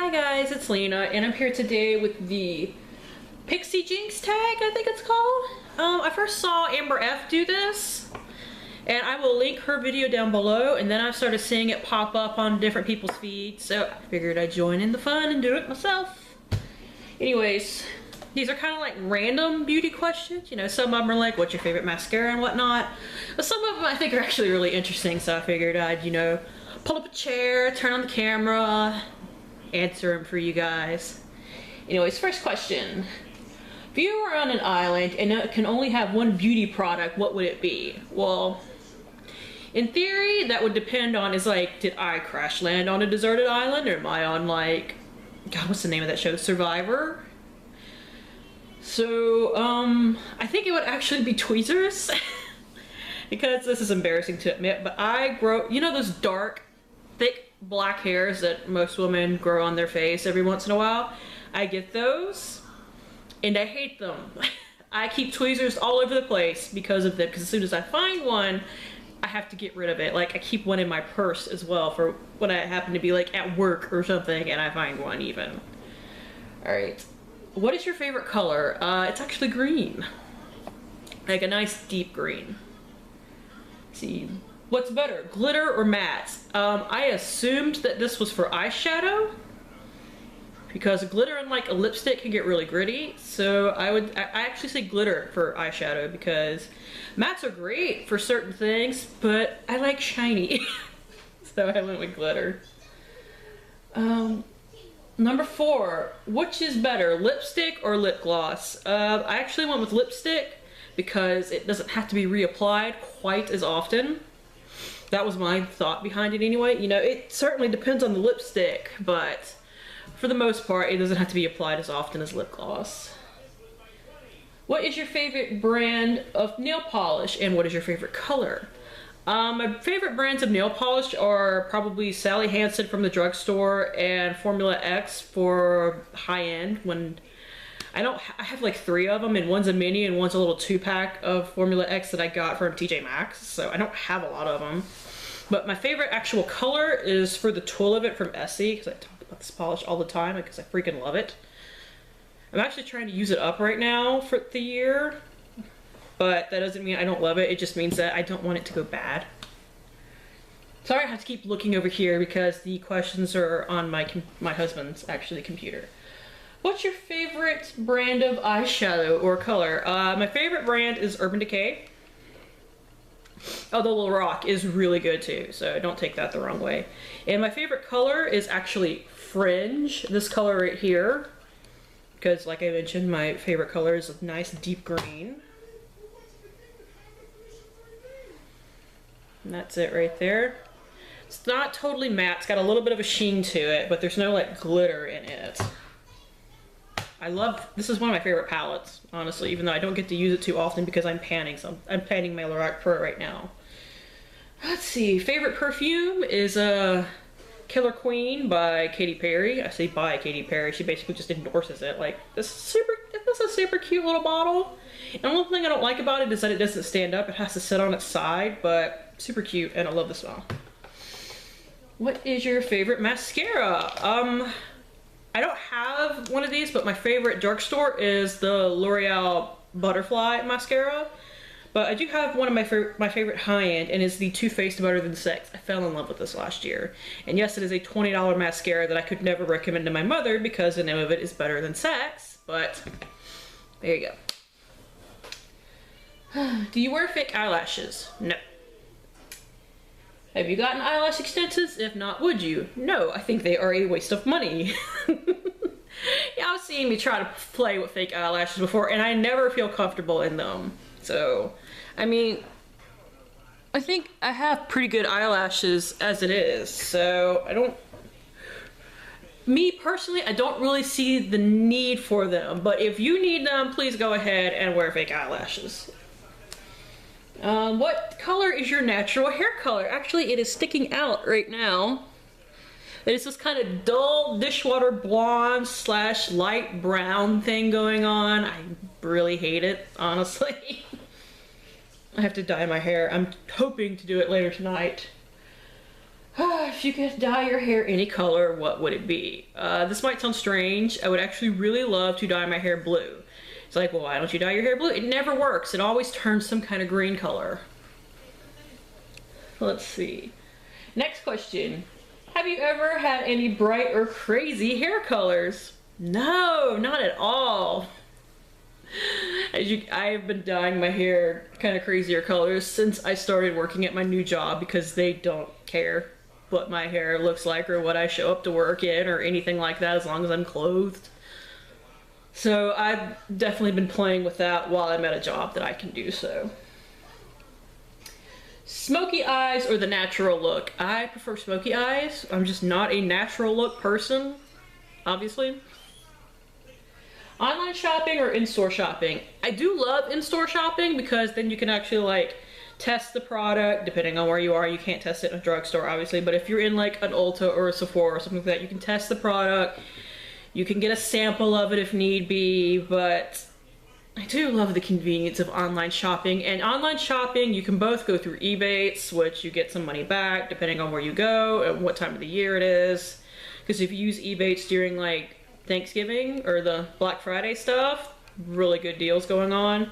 Hi guys, it's Lena, and I'm here today with the Pixie Jinx Tag, I think it's called. I first saw Amber F do this, and I will link her video down below, and then I started seeing it pop up on different people's feeds, so I figured I'd join in the fun and do it myself. Anyways, these are kind of like random beauty questions. You know, some of them are like, what's your favorite mascara and whatnot, but some of them I think are actually really interesting, so I figured I'd, you know, pull up a chair, turn on the camera, answer them for you guys. Anyways, first question. If you were on an island and it can only have one beauty product, what would it be? Well, in theory, that would depend on, is like, did I crash land on a deserted island, or am I on like, God, what's the name of that show? Survivor? So, I think it would actually be tweezers. Because this is embarrassing to admit, but I grow, you know those dark, thick black hairs that most women grow on their face every once in a while? I get those, and I hate them. I keep tweezers all over the place because of them, because as soon as I find one, I have to get rid of it. Like, I keep one in my purse as well for when I happen to be like at work or something and I find one even. Alright, what is your favorite color? It's actually green. Like a nice deep green. Let's see. What's better, glitter or matte? I assumed that this was for eyeshadow because glitter and like a lipstick can get really gritty. So I actually say glitter for eyeshadow because mattes are great for certain things, but I like shiny. So I went with glitter. Number 4, which is better, lipstick or lip gloss? I actually went with lipstick because it doesn't have to be reapplied quite as often. That was my thought behind it anyway. You know, it certainly depends on the lipstick, but for the most part, it doesn't have to be applied as often as lip gloss. What is your favorite brand of nail polish, and what is your favorite color? My favorite brands of nail polish are probably Sally Hansen from the drugstore and Formula X for high-end. When I have like 3 of them, and one's a mini and one's a little 2-pack of Formula X that I got from TJ Maxx, so I don't have a lot of them. But my favorite actual color is for the Tool of It from Essie, because I talk about this polish all the time because I freaking love it. I'm actually trying to use it up right now for the year, but that doesn't mean I don't love it. It just means that I don't want it to go bad. Sorry, I have to keep looking over here because the questions are on my husband's actually computer. What's your favorite brand of eyeshadow or color? My favorite brand is Urban Decay. Although Lorac is really good too, so don't take that the wrong way. And my favorite color is actually Fringe, this color right here. Because like I mentioned, my favorite color is a nice deep green. And that's it right there. It's not totally matte, it's got a little bit of a sheen to it, but there's no like glitter in it. This is one of my favorite palettes, honestly, even though I don't get to use it too often because I'm panning my Lorac Pro right now. Let's see, favorite perfume is Killer Queen by Katy Perry. I say by Katy Perry, she basically just endorses it. Like, this is a super cute little bottle. And the one thing I don't like about it is that it doesn't stand up, it has to sit on its side, but super cute, and I love the smell. What is your favorite mascara? I don't have one of these, but my favorite drugstore is the L'Oreal Butterfly mascara. But I do have one of my favorite high-end, and it's the Too Faced Better Than Sex. I fell in love with this last year. And yes, it is a $20 mascara that I could never recommend to my mother because the name of it is Better Than Sex, but there you go. Do you wear fake eyelashes? No. Have you gotten eyelash extensions? If not, would you? No, I think they are a waste of money. Yeah, I've seen me try to play with fake eyelashes before, and I never feel comfortable in them. So, I mean, I think I have pretty good eyelashes as it is, so me personally, I don't really see the need for them, but if you need them, please go ahead and wear fake eyelashes. What color is your natural hair color? Actually, it is sticking out right now. It's this kind of dull dishwater blonde / light brown thing going on. I really hate it, honestly. I have to dye my hair. I'm hoping to do it later tonight. If you could dye your hair any color, what would it be? This might sound strange. I would actually really love to dye my hair blue. It's like, well, why don't you dye your hair blue? It never works. It always turns some kind of green color. Let's see. Next question. Have you ever had any bright or crazy hair colors? No, not at all. I've been dyeing my hair kind of crazier colors since I started working at my new job because they don't care what my hair looks like or what I show up to work in or anything like that as long as I'm clothed. So I've definitely been playing with that while I'm at a job that I can do so. Smoky eyes or the natural look? I prefer smoky eyes. I'm just not a natural look person, obviously. Online shopping or in-store shopping? I do love in-store shopping because then you can actually like test the product depending on where you are. You can't test it in a drugstore obviously, but if you're in like an Ulta or a Sephora or something like that, you can test the product. You can get a sample of it if need be, but I do love the convenience of online shopping. And online shopping, you can both go through Ebates, which you get some money back depending on where you go and what time of the year it is. Because if you use Ebates during like Thanksgiving or the Black Friday stuff, really good deals going on.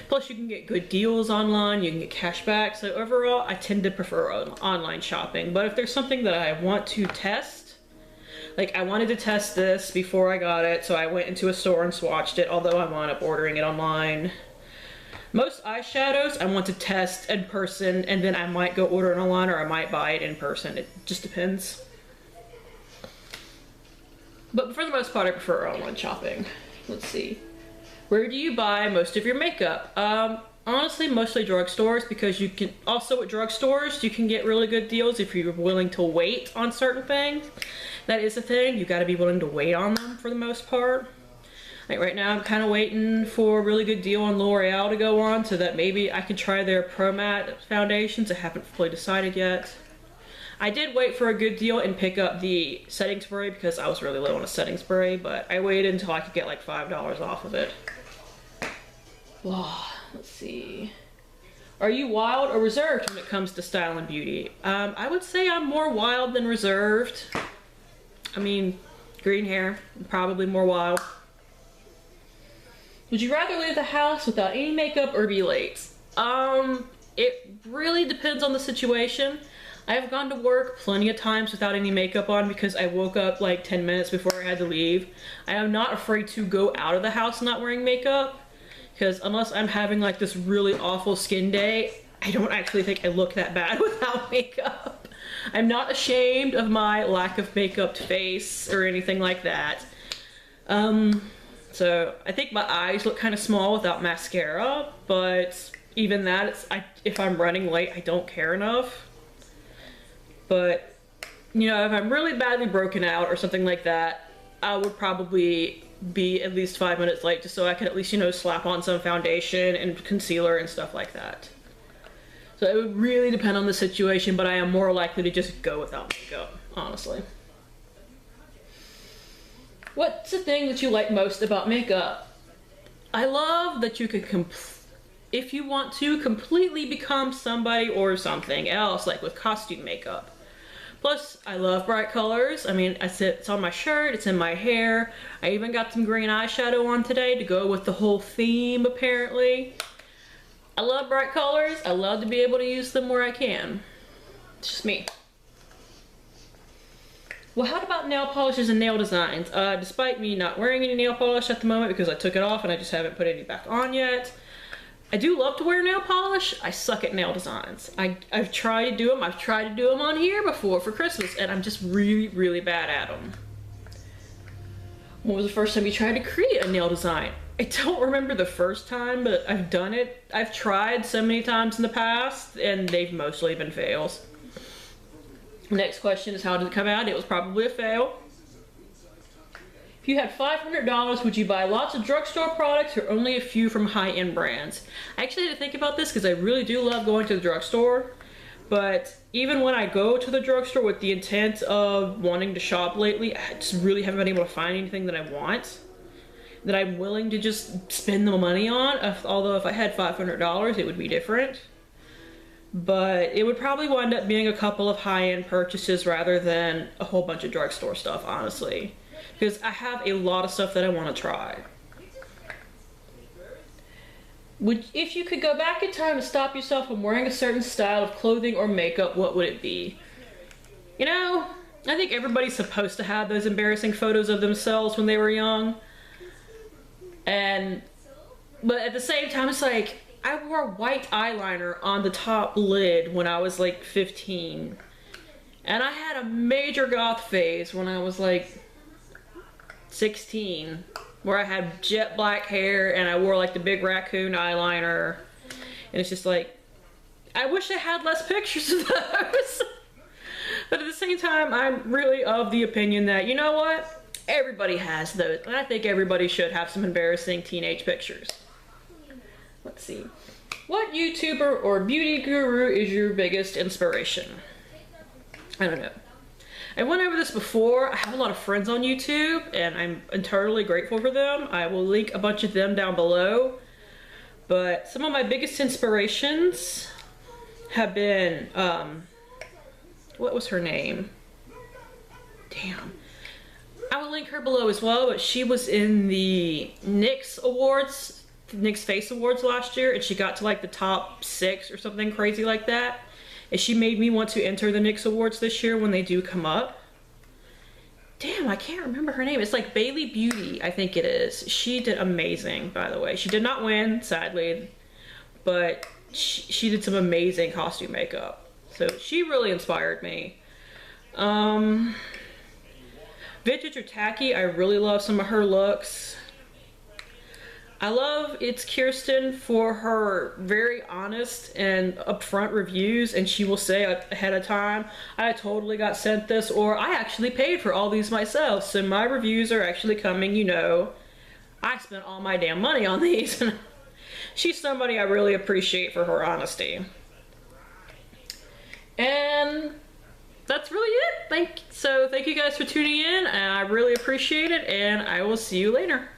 Plus you can get good deals online, you can get cash back. So overall, I tend to prefer online shopping. But if there's something that I want to test, like I wanted to test this before I got it, so I went into a store and swatched it, although I wound up ordering it online. Most eyeshadows I want to test in person, and then I might go order it online or I might buy it in person. It just depends. But for the most part, I prefer online shopping. Let's see. Where do you buy most of your makeup? Honestly, mostly drugstores, because you can also at drugstores, you can get really good deals if you're willing to wait on certain things. That is a thing. You gotta be willing to wait on them for the most part. Like right now, I'm kind of waiting for a really good deal on L'Oreal to go on so that maybe I can try their Pro Matte foundations. I haven't fully decided yet. I did wait for a good deal and pick up the setting spray because I was really low on a setting spray, but I waited until I could get like $5 off of it. Let's see. Are you wild or reserved when it comes to style and beauty? I would say I'm more wild than reserved. I mean, green hair, probably more wild. Would you rather leave the house without any makeup or be late? It really depends on the situation. I have gone to work plenty of times without any makeup on because I woke up like 10 minutes before I had to leave. I am not afraid to go out of the house not wearing makeup because unless I'm having like this really awful skin day, I don't actually think I look that bad without makeup. I'm not ashamed of my lack of makeup face or anything like that. So I think my eyes look kind of small without mascara, but even that, if I'm running late, I don't care enough. But, you know, if I'm really badly broken out or something like that, I would probably be at least 5 minutes late just so I could at least, you know, slap on some foundation and concealer and stuff like that. So it would really depend on the situation, but I am more likely to just go without makeup, honestly. What's the thing that you like most about makeup? I love that you could if you want to completely become somebody or something else, like with costume makeup. Plus, I love bright colors. I mean, it's on my shirt, it's in my hair. I even got some green eyeshadow on today to go with the whole theme, apparently. I love bright colors. I love to be able to use them where I can. It's just me. Well, how about nail polishes and nail designs? Despite me not wearing any nail polish at the moment because I took it off and I just haven't put any back on yet, I do love to wear nail polish. I suck at nail designs. I've tried to do them. I've tried to do them on here before for Christmas, and I'm just really, really bad at them. When was the first time you tried to create a nail design? I don't remember the first time, but I've done it. I've tried so many times in the past, and they've mostly been fails. Next question is, how did it come out? It was probably a fail. If you had $500, would you buy lots of drugstore products or only a few from high-end brands? I actually had to think about this because I really do love going to the drugstore. But even when I go to the drugstore with the intent of wanting to shop lately, I just really haven't been able to find anything that I want, that I'm willing to just spend the money on. Although if I had $500, it would be different. but it would probably wind up being a couple of high-end purchases rather than a whole bunch of drugstore stuff, honestly. Because I have a lot of stuff that I want to try. If you could go back in time and stop yourself from wearing a certain style of clothing or makeup, what would it be? You know, I think everybody's supposed to have those embarrassing photos of themselves when they were young. But at the same time, it's like, I wore white eyeliner on the top lid when I was like 15. And I had a major goth phase when I was like 16, where I had jet black hair and I wore like the big raccoon eyeliner. And it's just like, I wish I had less pictures of those. But at the same time, I'm really of the opinion that, you know what? Everybody has those. And I think everybody should have some embarrassing teenage pictures. Let's see. What YouTuber or beauty guru is your biggest inspiration? I don't know. I went over this before. I have a lot of friends on YouTube and I'm eternally grateful for them. I will link a bunch of them down below. But some of my biggest inspirations have been, what was her name? Damn. I will link her below as well, but she was in the NYX Face Awards last year, and she got to like the top 6 or something crazy like that. And she made me want to enter the NYX Awards this year when they do come up. Damn, I can't remember her name. It's like Bailey Beauty, I think it is. She did amazing, by the way. She did not win, sadly, but she did some amazing costume makeup. So she really inspired me. Vintage or Tacky, I really love some of her looks. I love It's Kirsten for her very honest and upfront reviews, and she will say ahead of time, I totally got sent this, or I actually paid for all these myself, so my reviews are actually coming, you know. I spent all my damn money on these. She's somebody I really appreciate for her honesty. And that's really it. Thank you guys for tuning in, and I really appreciate it, and I will see you later.